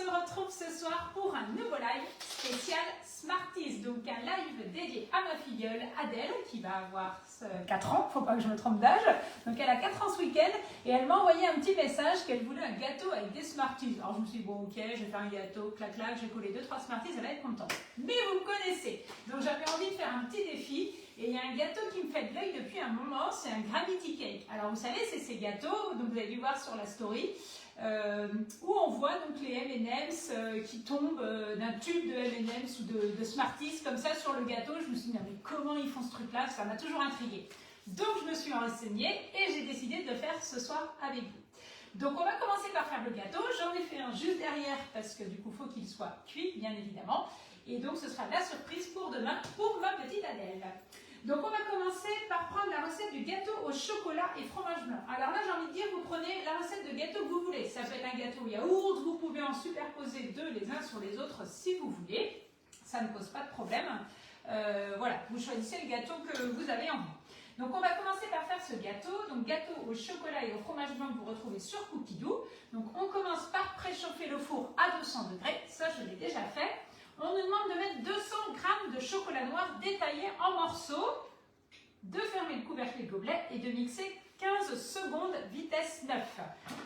se retrouve ce soir pour un nouveau live spécial Smarties, donc un live dédié à ma filleule Adèle qui va avoir 4 ans, faut pas que je me trompe d'âge, donc elle a 4 ans ce week-end et elle m'a envoyé un petit message qu'elle voulait un gâteau avec des Smarties. Alors je me suis dit bon ok, je vais faire un gâteau, clac clac, j'ai collé 2-3 Smarties, elle va être contente. Mais vous me connaissez, donc j'avais envie de faire un petit défi et il y a un gâteau qui me fait de l'œil depuis un moment, c'est un Gravity Cake. Alors vous savez, c'est ces gâteaux, donc vous avez dû voir sur la story, où on voit donc les M&M's qui tombent d'un tube de M&M's ou de Smarties comme ça sur le gâteau. Je me suis dit mais comment ils font ce truc là, ça m'a toujours intriguée. Donc je me suis renseignée et j'ai décidé de le faire ce soir avec vous. Donc on va commencer par faire le gâteau, j'en ai fait un juste derrière parce que du coup il faut qu'il soit cuit bien évidemment. Et donc ce sera la surprise pour demain pour ma petite Adèle. Donc on va commencer par prendre la recette du gâteau au chocolat et fromage blanc. Alors là j'ai envie de dire, vous prenez la recette de gâteau que vous voulez. Ça peut être un gâteau yaourt, vous pouvez en superposer deux les uns sur les autres si vous voulez. Ça ne pose pas de problème. Voilà, vous choisissez le gâteau que vous avez envie. Donc on va commencer par faire ce gâteau. Donc gâteau au chocolat et au fromage blanc que vous retrouvez sur Cookie Dough. Donc on commence par préchauffer le four à 200 degrés. Ça je l'ai déjà fait. On nous demande de mettre 200 g de chocolat noir détaillé en morceaux, de fermer le couvercle des gobelets et de mixer 15 secondes vitesse 9.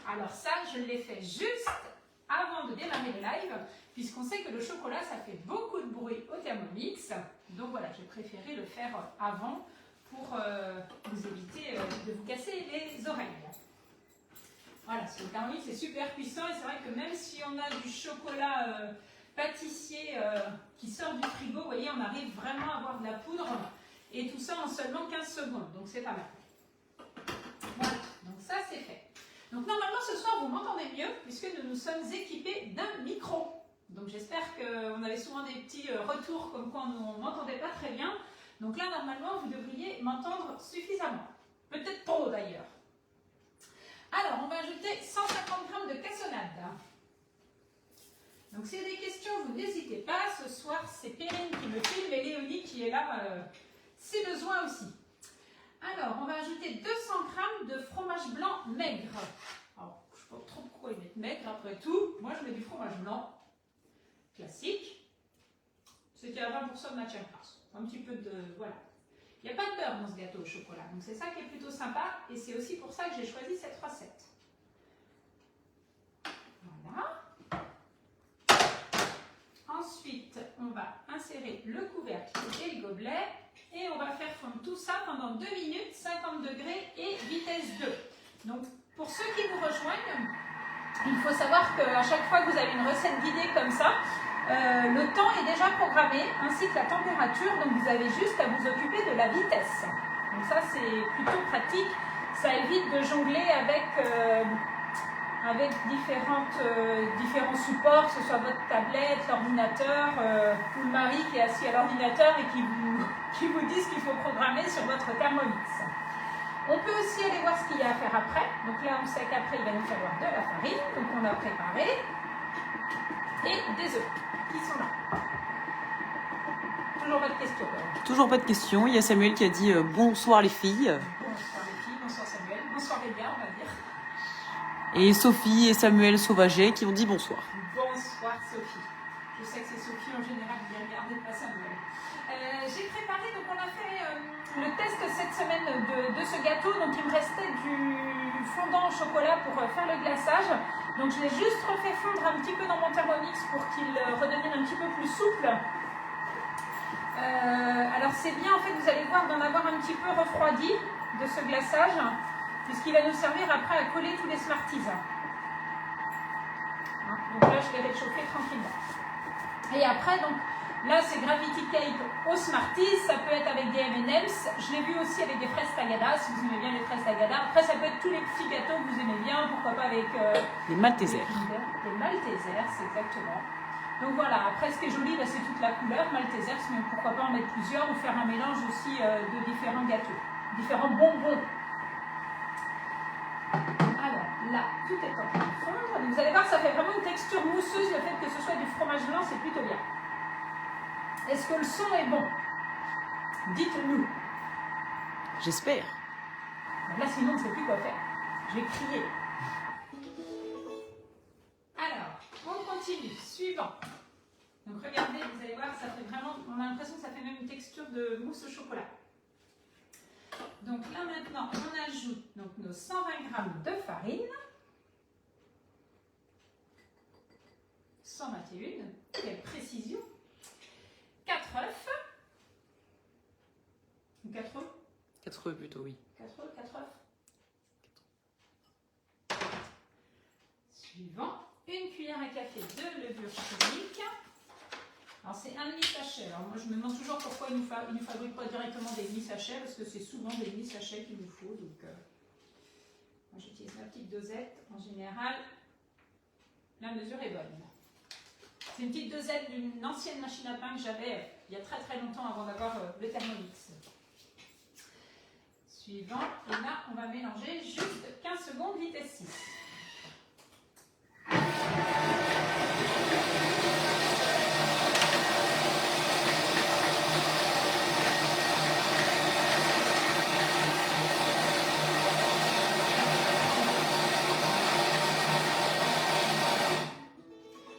Alors ça, je l'ai fait juste avant de démarrer le live, puisqu'on sait que le chocolat, ça fait beaucoup de bruit au Thermomix. Donc voilà, j'ai préféré le faire avant pour vous éviter de vous casser les oreilles. Voilà, parce que le Thermomix est super puissant et c'est vrai que même si on a du chocolat pâtissier qui sort du frigo, vous voyez, on arrive vraiment à avoir de la poudre et tout ça en seulement 15 secondes, donc c'est pas mal. Voilà, donc ça c'est fait. Donc normalement ce soir vous m'entendez mieux puisque nous nous sommes équipés d'un micro. Donc j'espère qu'on avait souvent des petits retours comme quoi on ne m'entendait pas très bien. Donc là normalement vous devriez m'entendre suffisamment. Peut-être trop d'ailleurs. Alors on va ajouter 150 g de cassonade. Donc s'il y a des questions, vous n'hésitez pas. Ce soir, c'est Perrine qui me filme et Léonie qui est là si besoin aussi. Alors, on va ajouter 200 g de fromage blanc maigre. Alors, je ne sais pas trop pourquoi ils mettent maigre après tout. Moi, je mets du fromage blanc classique. C'était à 20% de matière grasse. Un petit peu de... voilà. Il n'y a pas de beurre dans ce gâteau au chocolat. Donc c'est ça qui est plutôt sympa. Et c'est aussi pour ça que j'ai choisi cette recette. Voilà. Ensuite, on va insérer le couvercle et le gobelet et on va faire fondre tout ça pendant 2 minutes, 50 degrés et vitesse 2. Donc, pour ceux qui nous rejoignent, il faut savoir qu'à chaque fois que vous avez une recette guidée comme ça, le temps est déjà programmé ainsi que la température, donc vous avez juste à vous occuper de la vitesse. Donc ça, c'est plutôt pratique. Ça évite de jongler avec différents supports, que ce soit votre tablette, l'ordinateur ou le mari qui est assis à l'ordinateur et qui vous dit ce qu'il faut programmer sur votre Thermomix. On peut aussi aller voir ce qu'il y a à faire après. Donc là, on sait qu'après, il va nous falloir de la farine. Donc on a préparé. Et des œufs qui sont là. Toujours pas de questions. Toujours pas de questions. Il y a Samuel qui a dit bonsoir les filles. Bonsoir les filles, bonsoir Samuel. Bonsoir les gars, on va dire. Et Sophie et Samuel Sauvaget qui ont dit bonsoir. Bonsoir Sophie. Je sais que c'est Sophie en général qui regarde pas Samuel. J'ai préparé, donc on a fait le test cette semaine de ce gâteau. Donc il me restait du fondant au chocolat pour faire le glaçage. Donc je l'ai juste refait fondre un petit peu dans mon Thermomix pour qu'il redevienne un petit peu plus souple. Alors c'est bien en fait, vous allez voir, d'en avoir un petit peu refroidi de ce glaçage, puisqu'il va nous servir après à coller tous les Smarties. Donc là, je vais réchauffer tranquillement. Et après, donc là, c'est Gravity Cake aux Smarties. Ça peut être avec des M&M's. Je l'ai vu aussi avec des fraises tagada, si vous aimez bien les fraises tagada. Après, ça peut être tous les petits gâteaux que vous aimez bien. Pourquoi pas avec les Maltesers. Les Maltesers, c'est exactement. Donc voilà, après, ce qui est joli, c'est toute la couleur Maltesers, mais pourquoi pas en mettre plusieurs ou faire un mélange aussi de différents gâteaux, différents bonbons. Alors là, tout est en train de fondre. Donc, vous allez voir, ça fait vraiment une texture mousseuse. Le fait que ce soit du fromage blanc, c'est plutôt bien. Est-ce que le son est bon? Dites-nous. J'espère. Là, sinon, je ne sais plus quoi faire. Je vais crier. Alors, on continue. de mousse au chocolat. Donc là maintenant, on ajoute donc, nos 120 g de farine. 121, quelle précision. 4 œufs. 4 œufs 4 œufs plutôt, oui. 4 œufs, 4 œufs. Suivant, une cuillère à café de levure chimique. Alors c'est un demi-sachet. Alors moi je me demande toujours pourquoi ils ne fabriquent pas directement des demi-sachets, parce que c'est souvent des demi-sachets qu'il nous faut. Donc moi j'utilise ma petite dosette. En général, la mesure est bonne. C'est une petite dosette d'une ancienne machine à pain que j'avais il y a très très longtemps avant d'avoir le Thermomix. Suivant, et là on va mélanger juste 15 secondes vitesse 6.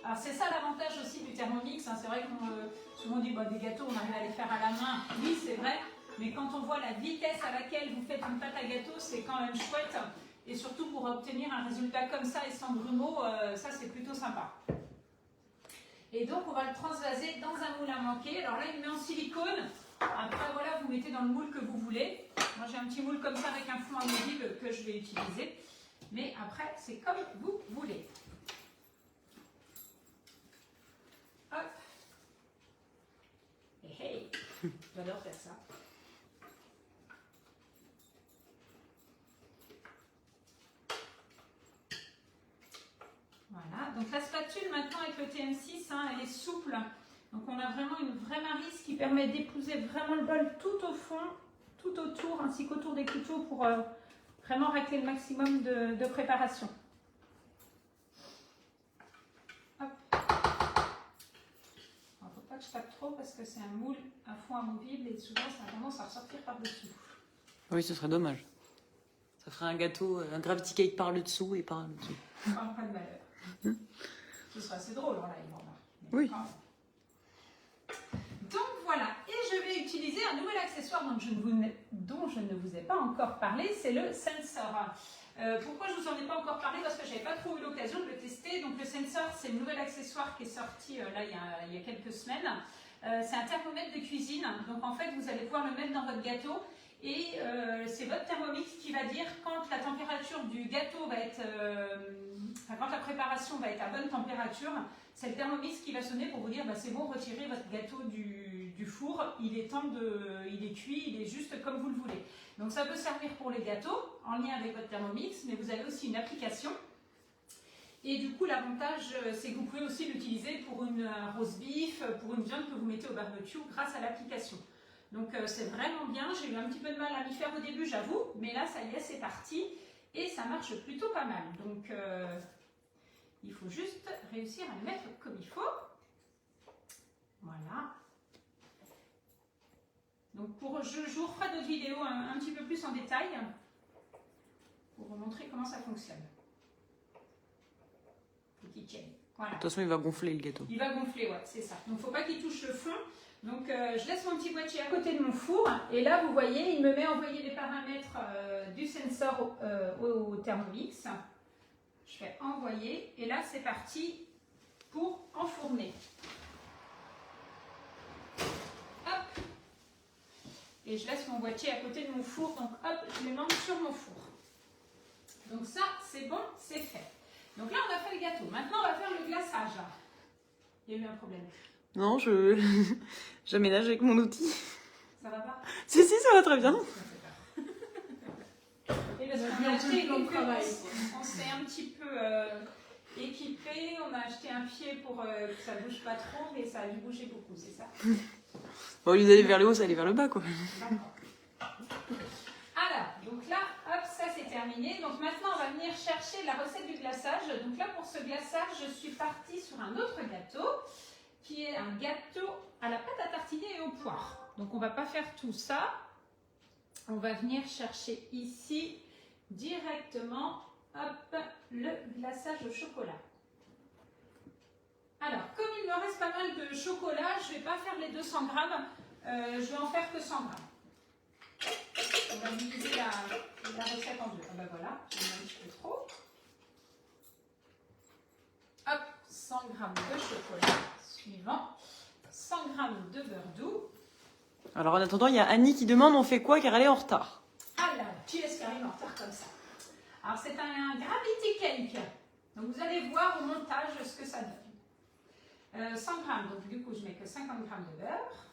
Alors c'est ça l'avantage aussi du Thermomix, hein. C'est vrai qu'on souvent dit bah, des gâteaux on arrive à les faire à la main, oui c'est vrai. Mais quand on voit la vitesse à laquelle vous faites une pâte à gâteau, c'est quand même chouette. Et surtout pour obtenir un résultat comme ça et sans grumeaux, ça c'est plutôt sympa. Et donc on va le transvaser dans un moule à manquer. Alors là il met en silicone. Après voilà, vous mettez dans le moule que vous voulez. Moi j'ai un petit moule comme ça avec un fond amovible que je vais utiliser. Mais après c'est comme vous voulez. Hop. Et hey, j'adore faire ça. Voilà, donc la spatule maintenant avec le TM6, hein, elle est souple. Donc on a vraiment une vraie maryse qui permet d'épouser vraiment le bol tout au fond, tout autour, ainsi qu'autour des couteaux pour vraiment racler le maximum de préparation. Hop. Il ne faut pas que je tape trop parce que c'est un moule à fond amovible et souvent ça a tendance à ressortir par-dessous. Oui, ce serait dommage. Ça ferait un gâteau, un gravity cake par le dessous et par le dessous. Pas de malheur. Ce sera assez drôle, là, il remarque. Oui. Donc voilà, et je vais utiliser un nouvel accessoire dont je ne vous ai pas encore parlé, c'est le sensor. Pourquoi je ne vous en ai pas encore parlé? Parce que je n'avais pas trop eu l'occasion de le tester. Donc le sensor, c'est le nouvel accessoire qui est sorti là il y a quelques semaines. C'est un thermomètre de cuisine. Donc en fait, vous allez pouvoir le mettre dans votre gâteau. Et c'est votre Thermomix qui va dire quand la température du gâteau va être, quand la préparation va être à bonne température, c'est le Thermomix qui va sonner pour vous dire bah, c'est bon, retirez votre gâteau du four, il est cuit, il est juste comme vous le voulez. Donc ça peut servir pour les gâteaux en lien avec votre Thermomix, mais vous avez aussi une application. Et du coup, l'avantage, c'est que vous pouvez aussi l'utiliser pour un roast beef, pour une viande que vous mettez au barbecue grâce à l'application. Donc c'est vraiment bien, j'ai eu un petit peu de mal à m'y faire au début, j'avoue, mais là ça y est, c'est parti et ça marche plutôt pas mal. Donc il faut juste réussir à le mettre comme il faut. Voilà. Donc je vous referai d'autres vidéos un petit peu plus en détail pour vous montrer comment ça fonctionne. Petite chaîne. Voilà. De toute façon, il va gonfler le gâteau. Il va gonfler, ouais, c'est ça. Donc il ne faut pas qu'il touche le fond. Donc je laisse mon petit boîtier à côté de mon four et là vous voyez il me met envoyer les paramètres du sensor au Thermomix. Je fais envoyer et là c'est parti pour enfourner. Hop. Et je laisse mon boîtier à côté de mon four, donc hop, je le monte sur mon four. Donc ça c'est bon, c'est fait. Donc là on a fait le gâteau, maintenant on va faire le glaçage. Il y a eu un problème. Non, j'aménage avec mon outil. Ça va pas? Si, ça va très bien. Et parce qu'on a acheté on s'est un petit peu équipé, on a acheté un pied pour que ça bouge pas trop, mais ça a dû bouger beaucoup, c'est ça? Bon, au lieu d'aller vers le haut, ça allait vers le bas, quoi. Alors, donc là, hop, ça c'est terminé. Donc maintenant, on va venir chercher la recette du glaçage. Donc là, pour ce glaçage, je suis partie sur un autre gâteau, qui est un gâteau à la pâte à tartiner et aux poires. Donc on ne va pas faire tout ça. On va venir chercher ici directement hop, le glaçage au chocolat. Alors, comme il me reste pas mal de chocolat, je ne vais pas faire les 200 grammes. Je vais en faire que 100 grammes. On va diviser la recette en deux. Ah ben voilà, j'ai mis un petit peu trop. Hop, 100 grammes de chocolat. Suivant, 100 grammes de beurre doux. Alors en attendant, il y a Annie qui demande on fait quoi car elle est en retard. Ah là, tu laisses Karine en retard comme ça. Alors c'est un gravity cake. Donc vous allez voir au montage ce que ça donne. 100 grammes, donc du coup je mets que 50 grammes de beurre.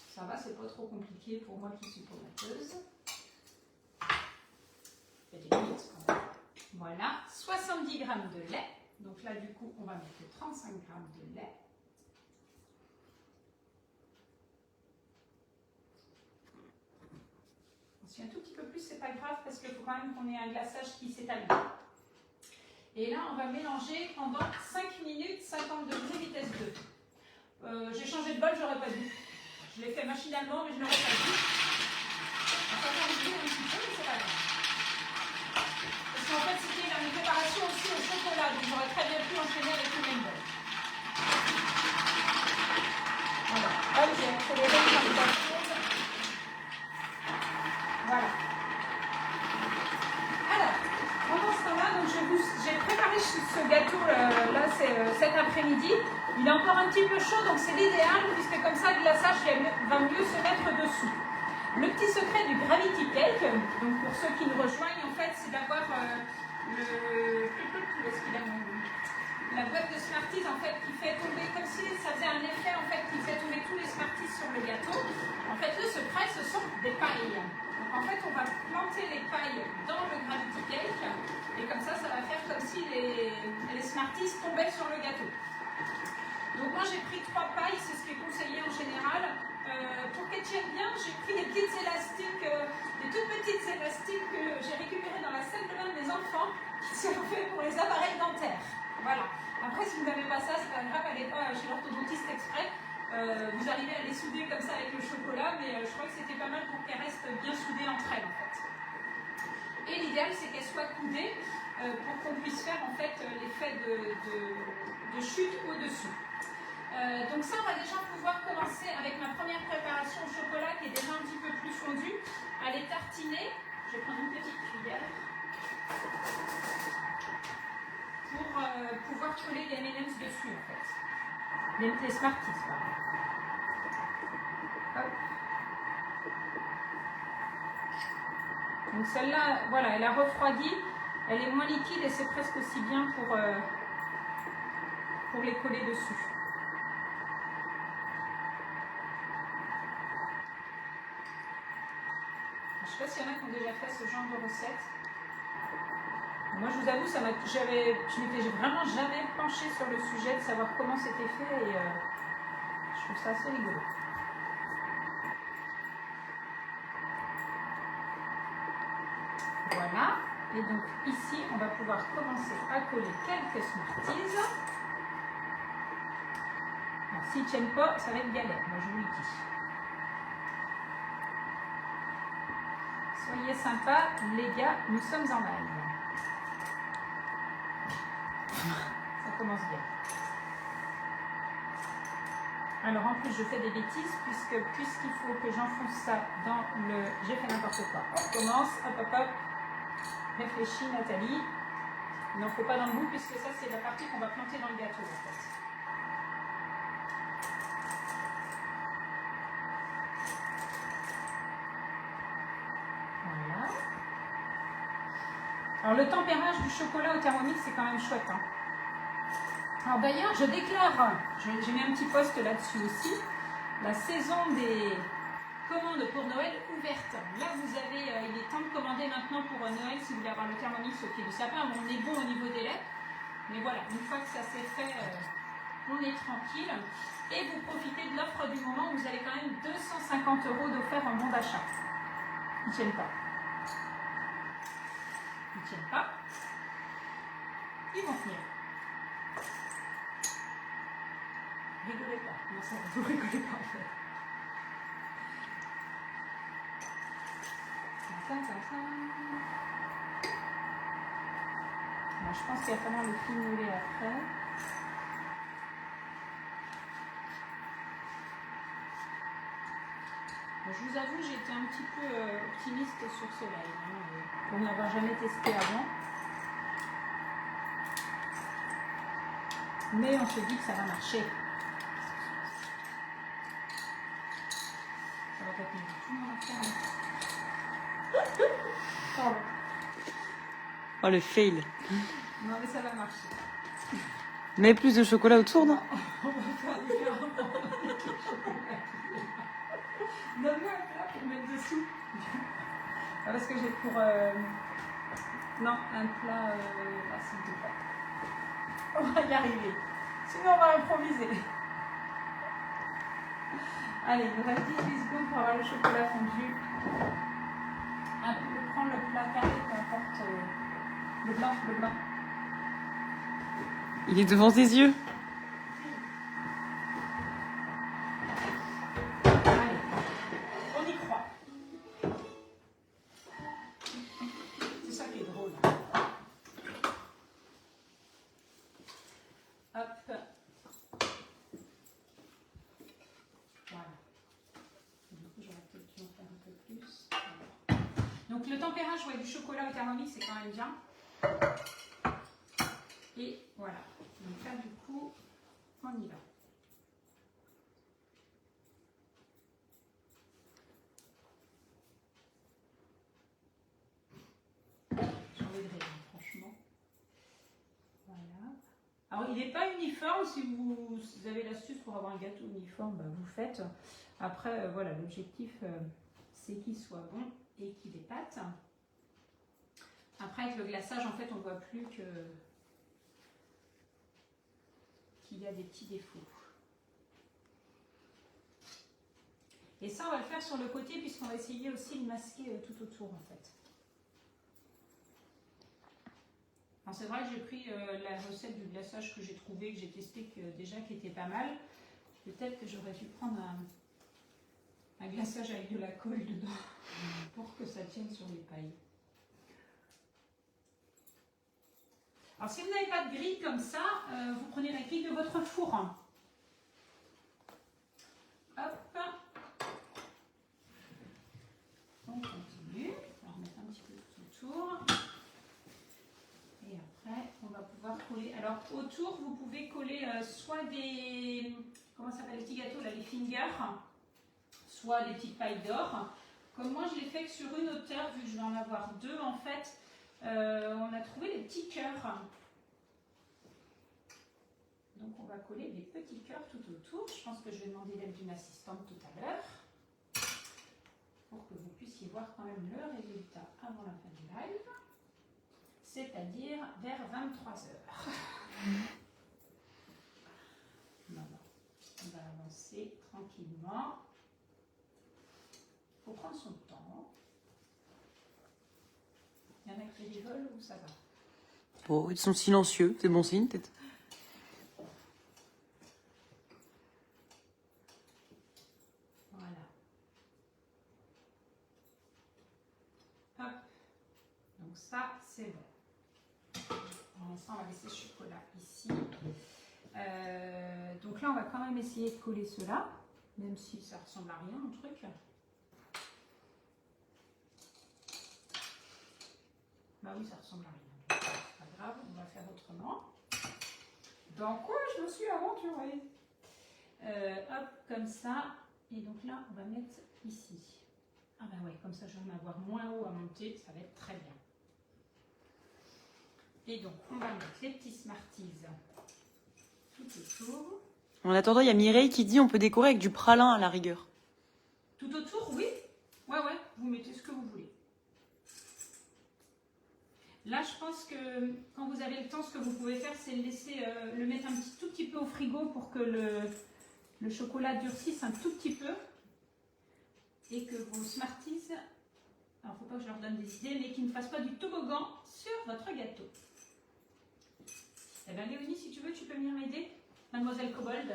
Ça va, c'est pas trop compliqué pour moi qui suis tomateuse. Il y a des limites quand même. Voilà, 70 grammes de lait. Donc là du coup on va mettre 35 grammes de lait. Un tout petit peu plus, c'est pas grave parce qu'il faut quand même qu'on ait un glaçage qui s'établit. Et là, on va mélanger pendant 5 minutes, 50 degrés, vitesse 2. J'ai changé de bol, j'aurais pas dû. Je l'ai fait machinalement, mais je n'aurais pas dû. Ça va arriver un petit peu, mais c'est pas grave. Parce qu'en fait, c'était une préparation aussi au chocolat, donc j'aurais très bien pu enchaîner avec le même bol. Voilà. Hop, j'ai accéléré comme ça. Voilà. Alors, pendant ce temps-là, j'ai préparé ce gâteau là, cet après-midi. Il est encore un petit peu chaud, donc c'est l'idéal, puisque comme ça, le glaçage va mieux se mettre dessous. Le petit secret du Gravity Cake, donc pour ceux qui nous rejoignent, en fait, c'est d'avoir la boîte de Smarties en fait, qui fait tomber, comme si ça faisait un effet en fait, qui faisait tomber tous les Smarties sur le gâteau. En fait, le secret, ce sont des pailles. En fait, on va planter les pailles dans le Gravity Cake et comme ça, ça va faire comme si les Smarties tombaient sur le gâteau. Donc moi, j'ai pris 3 pailles, c'est ce qui est conseillé en général. Pour qu'elles tiennent bien, j'ai pris des petites élastiques, des toutes petites élastiques que j'ai récupérées dans la salle de bain des enfants qui servaient pour les appareils dentaires. Voilà. Après, si vous n'avez pas ça, c'est pas grave, allez pas chez l'orthodontiste exprès. Vous arrivez à les souder comme ça avec le chocolat, mais je crois que c'était pas mal pour qu'elles restent bien soudées entre elles en fait. Et l'idéal c'est qu'elles soient coudées pour qu'on puisse faire en fait l'effet de chute au-dessus. Donc ça on va déjà pouvoir commencer avec ma première préparation au chocolat qui est déjà un petit peu plus fondue, à les tartiner. Je vais prendre une petite cuillère pour pouvoir coller les M&M's dessus en fait. Les Smarties, pardon. Hop. Donc celle-là, voilà, elle a refroidi, elle est moins liquide et c'est presque aussi bien pour les coller dessus. Je ne sais pas s'il y en a qui ont déjà fait ce genre de recette. Moi, je vous avoue, je m'étais vraiment jamais penchée sur le sujet de savoir comment c'était fait et je trouve ça assez rigolo. Voilà. Et donc ici, on va pouvoir commencer à coller quelques Smarties. S'ils ne tiennent pas, ça va être galère, moi je vous le dis. Soyez sympas, les gars, nous sommes en live. Ça commence bien. Alors en plus je fais des bêtises puisqu'il faut que j'enfonce ça dans le... J'ai fait n'importe quoi. On commence, hop hop hop. Réfléchis Nathalie. Il n'en faut pas dans le bout puisque ça c'est la partie qu'on va planter dans le gâteau en fait. Voilà. Alors le tempérage du chocolat au Thermomix c'est quand même chouette. Hein. Alors d'ailleurs, je déclare, j'ai mis un petit post là-dessus aussi, la saison des commandes pour Noël ouverte. Là, vous avez, il est temps de commander maintenant pour Noël si vous voulez avoir le Thermomix au pied du sapin. On est bon au niveau des laits, mais voilà, une fois que ça s'est fait, on est tranquille. Et vous profitez de l'offre du moment où vous avez quand même 250 € d'offert en bon d'achat. Ils ne tiennent pas. Ils ne tiennent pas. Ils vont tenir. Rigolez pas, non, ça, vous rigolez pas en fait. Bon, je pense qu'il va falloir le finoler après. Je vous avoue, j'ai été un petit peu optimiste sur ce live, hein, pour n'avoir jamais testé avant. Mais on se dit que ça va marcher. Ça va pas être tout le monde à faire. Pardon. Oh, le fail. Non, mais ça va marcher. Mais plus de chocolat autour, non? On va faire différemment. Donne-moi un plat pour mettre dessous. Ah, parce que j'ai pour... Non, un plat... là, s'il te plaît. On va y arriver. Sinon, on va improviser. Allez, il nous reste 18 secondes pour avoir le chocolat fondu. Prends le plat carré, peu importe. Le blanc, le blanc. Il est devant tes yeux. Allez, on y croit. C'est ça qui est drôle. Hop. Voilà. Du coup, j'aurais peut-être dû en faire un peu plus. Donc le tempérage du chocolat au thermomix, c'est quand même bien. Et voilà. Donc là, du coup, on y va. J'enlèverai, franchement. Voilà. Alors, il n'est pas uniforme. Si vous avez l'astuce pour avoir un gâteau uniforme, bah, vous faites. Après, voilà, l'objectif, c'est qu'il soit bon et qu'il épate. Après, avec le glaçage, en fait, on ne voit plus qu'il y a des petits défauts. Et ça, on va le faire sur le côté, puisqu'on va essayer aussi de masquer tout autour, en fait. Alors, c'est vrai que j'ai pris la recette du glaçage que j'ai trouvé, que j'ai testé, qui était pas mal. Peut-être que j'aurais dû prendre un glaçage avec de la colle dedans, pour que ça tienne sur les pailles. Alors, si vous n'avez pas de grille comme ça, vous prenez la grille de votre four. Hop. On continue. On va remettre un petit peu tout autour. Et après, on va pouvoir coller. Alors, autour, vous pouvez coller soit des... Comment ça s'appelle les petits gâteaux, là, les fingers, soit des petites pailles d'or. Comme moi, je l'ai fait que sur une hauteur, vu que je vais en avoir deux, en fait. On a trouvé des petits cœurs. Donc on va coller des petits cœurs tout autour. Je pense que je vais demander l'aide d'une assistante tout à l'heure. Pour que vous puissiez voir quand même le résultat avant la fin du live. C'est-à-dire vers 23h. Non, non. On va avancer tranquillement. Il faut prendre son temps. Il y en a qui rigolent ou ça va? Oh, ils sont silencieux, c'est bon signe peut-être. Voilà. Hop. Donc ça, c'est bon. Pour l'instant, on va laisser le chocolat ici. Donc là, on va quand même essayer de coller cela, même si ça ressemble à rien, mon truc. Bah oui, ça ressemble à rien. C'est pas grave, on va faire autrement. Dans quoi je me suis aventurée? Hop, comme ça. Et donc là, on va mettre ici. Ah bah ouais, comme ça, je vais en avoir moins haut à monter. Ça va être très bien. Et donc, on va mettre les petits Smarties tout autour. En attendant, il y a Mireille qui dit on peut décorer avec du pralin à la rigueur. Tout autour, oui. Ouais, vous mettez ce que vous voulez. Là, je pense que quand vous avez le temps, ce que vous pouvez faire, c'est laisser le mettre tout petit peu au frigo pour que le chocolat durcisse un tout petit peu. Et que vos Smarties, alors il ne faut pas que je leur donne des idées, mais qu'ils ne fassent pas du toboggan sur votre gâteau. Eh bien, Léonie, si tu veux, tu peux venir m'aider. Mademoiselle Cobold,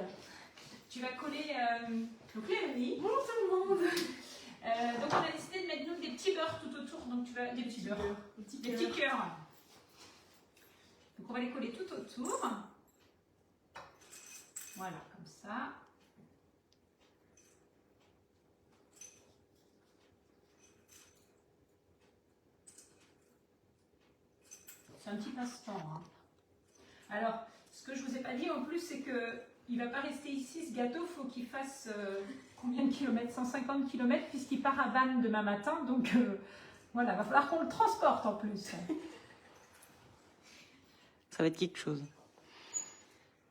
tu vas coller... Donc Léonie, bonjour tout le monde. Donc on a décidé de mettre nous des petits beurres tout autour, donc tu vas... Des petits beurres. Des petits cœurs. Donc on va les coller tout autour. Voilà, comme ça. C'est un petit passe-temps. Hein. Alors, ce que je vous ai pas dit en plus, c'est que il va pas rester ici, ce gâteau. Faut qu'il fasse combien de kilomètres? 150 kilomètres, puisqu'il part à Vannes demain matin. Donc, voilà, va falloir qu'on le transporte en plus. Ça va être quelque chose.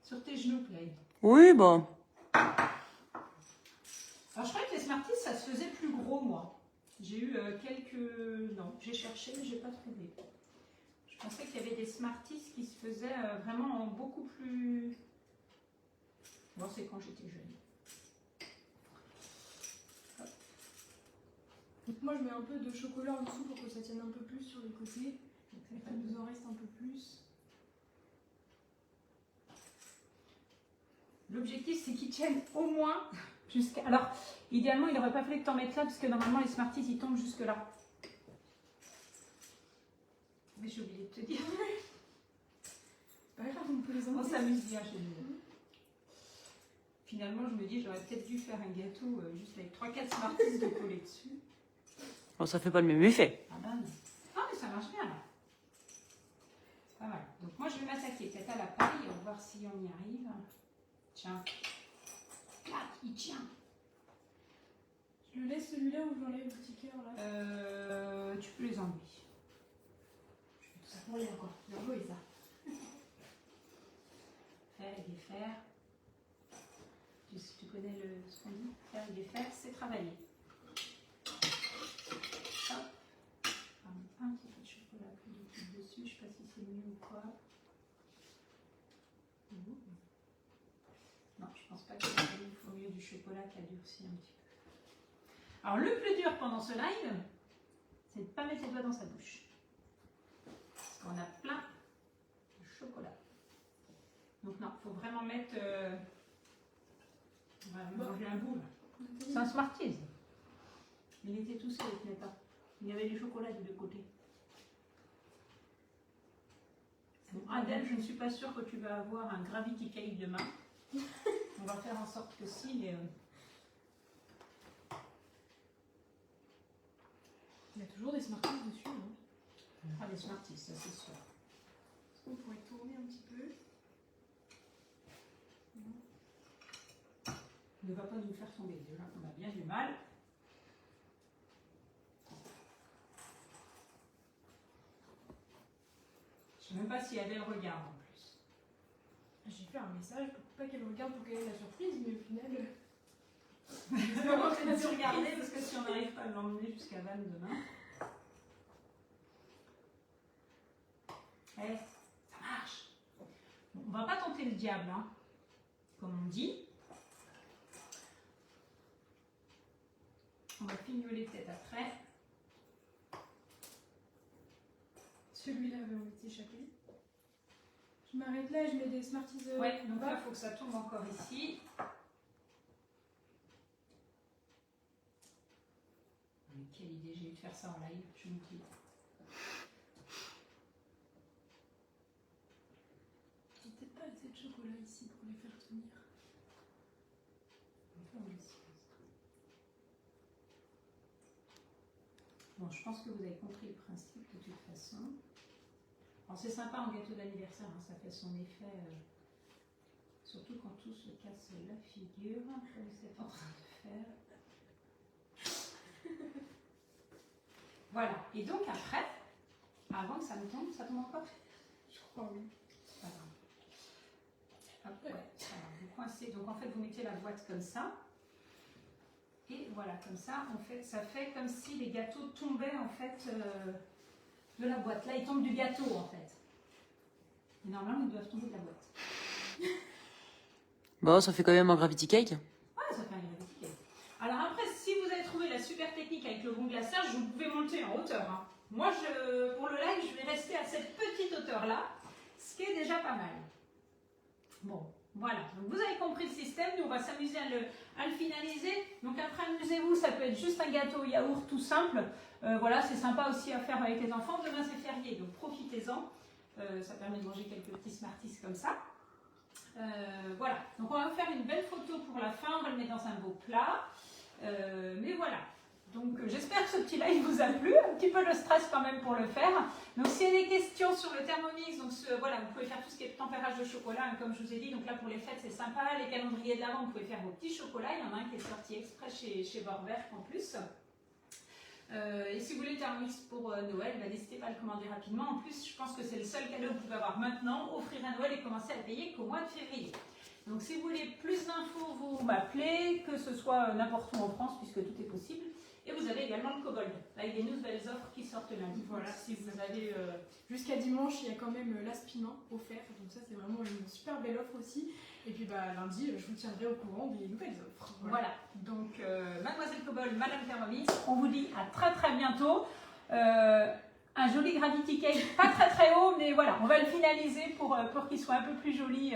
Sur tes genoux, Play. Oui, bon. Alors, je croyais que les Smarties, ça se faisait plus gros, moi. J'ai eu quelques... Non, j'ai cherché, mais j'ai pas trouvé. Je pensais qu'il y avait des Smarties qui se faisaient vraiment en beaucoup plus... Bon, c'est quand j'étais jeune. Donc moi je mets un peu de chocolat en dessous pour que ça tienne un peu plus sur les côtés. Donc ça nous en reste un peu plus. L'objectif, c'est qu'ils tiennent au moins jusqu'à... Alors, idéalement, il n'aurait pas fallu que tu en mettes là, parce que normalement, les Smarties, ils tombent jusque là. Mais j'ai oublié de te dire. C'est pas grave, on peut les On enlever. s'amuse bien chez nous. Finalement, je me dis, j'aurais peut-être dû faire un gâteau juste avec 3-4 Smarties de coller dessus. Bon, ça fait pas le même effet. Ah ben non. Ah, mais ça marche bien là. C'est pas mal. Donc moi, je vais m'attaquer peut-être à la paille. On va voir si on y arrive. Tiens. Clac, il tient. Je le laisse celui-là ou j'enlève le petit cœur là. Tu peux les enlever. Ça pourrait encore. Bien joué ça. Faire et défaire. Tu connais ce qu'on dit? Faire et défaire, c'est travailler. Hop. Un petit peu de chocolat plus liquide dessus. Je ne sais pas si c'est mieux ou quoi. Non, je pense pas qu'il faut mieux du chocolat qui a durci un petit peu. Alors le plus dur pendant ce live, c'est de ne pas mettre les doigts dans sa bouche. Parce qu'on a plein de chocolat. Donc non, il faut vraiment mettre... On va manger un bout là. C'est un Smarties. Il était tout seul, il tenait pas. Il y avait du chocolat des deux côtés. Bon, Adèle, je ne suis pas sûre que tu vas avoir un Gravity Cake demain. On va faire en sorte que si, mais... Il y a toujours des Smarties dessus. Hein. Ah, des Smarties, ça c'est sûr. Est-ce qu'on pourrait tourner un petit peu? Ne va pas nous faire tomber. Déjà, on a bien du mal. Je ne sais même pas si Adèle regarde en plus. J'ai fait un message pour pas qu'elle regarde pour qu'elle ait la surprise, mais au final. On va se regarder parce que si on n'arrive pas à l'emmener jusqu'à Vannes demain. Eh, ça marche. Bon, on va pas tenter le diable, hein, comme on dit. On va fignoler peut-être après. Celui-là avait envie de s'échapper. Je m'arrête là et je mets des Smarties. Ouais, donc là, il faut que ça tombe encore ici. Mais quelle idée, j'ai eu de faire ça en live, je me dis. J'ai peut-être pas assez de chocolat ici pour les faire tenir. Bon, je pense que vous avez compris le principe de toute façon. Alors c'est sympa en gâteau d'anniversaire, hein, ça fait son effet, surtout quand tout se casse la figure, comme c'est en train de faire. Voilà, et donc après, avant que ça me tombe, ça tombe encore? Je crois, oui. C'est pas grave. Hop, ouais, alors vous coincez, donc en fait vous mettez la boîte comme ça. Et voilà, comme ça, en fait, ça fait comme si les gâteaux tombaient en fait de la boîte. Là, ils tombent du gâteau en fait. Et normalement, ils doivent tomber de la boîte. Bon, ça fait quand même un Gravity Cake. Ouais, ça fait un gravity cake. Alors après, si vous avez trouvé la super technique avec le bon glaçage, vous pouvez monter en hauteur. Hein. Moi, pour le live, je vais rester à cette petite hauteur-là, ce qui est déjà pas mal. Bon. Voilà, donc vous avez compris le système, nous on va s'amuser à le finaliser. Donc après amusez-vous, ça peut être juste un gâteau yaourt tout simple. Voilà, c'est sympa aussi à faire avec les enfants. Demain c'est férié, donc profitez-en. Ça permet de manger quelques petits Smarties comme ça. Voilà, donc on va vous faire une belle photo pour la fin, on va le mettre dans un beau plat. Mais voilà, Donc j'espère que ce petit live vous a plu, un petit peu de stress quand même pour le faire. Donc s'il y a des questions sur le Thermomix, donc voilà, vous pouvez faire tout ce qui est tempérage de chocolat, hein, comme je vous ai dit. Donc là pour les fêtes c'est sympa, les calendriers de l'Avent, vous pouvez faire vos petits chocolats. Il y en a un qui est sorti exprès chez Borberg en plus. Et si vous voulez le Thermomix pour Noël, n'hésitez pas à le commander rapidement. En plus, je pense que c'est le seul cadeau que vous pouvez avoir maintenant, offrir à Noël et commencer à le payer qu'au mois de février. Donc si vous voulez plus d'infos, vous m'appelez, que ce soit n'importe où en France, puisque tout est possible. Et vous avez également le Kobold, avec des nouvelles offres qui sortent lundi. Voilà, si vous avez... Jusqu'à dimanche, il y a quand même l'aspiment offert, donc ça c'est vraiment une super belle offre aussi. Et puis lundi, je vous tiendrai au courant des nouvelles offres. Voilà, donc Mademoiselle Kobold, Madame Thermomix, on vous dit à très très bientôt. Un joli Gravity Cake, pas très très haut, mais voilà, on va le finaliser pour qu'il soit un peu plus joli.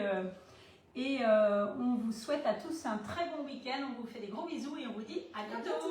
Et on vous souhaite à tous un très bon week-end, on vous fait des gros bisous et on vous dit à bientôt.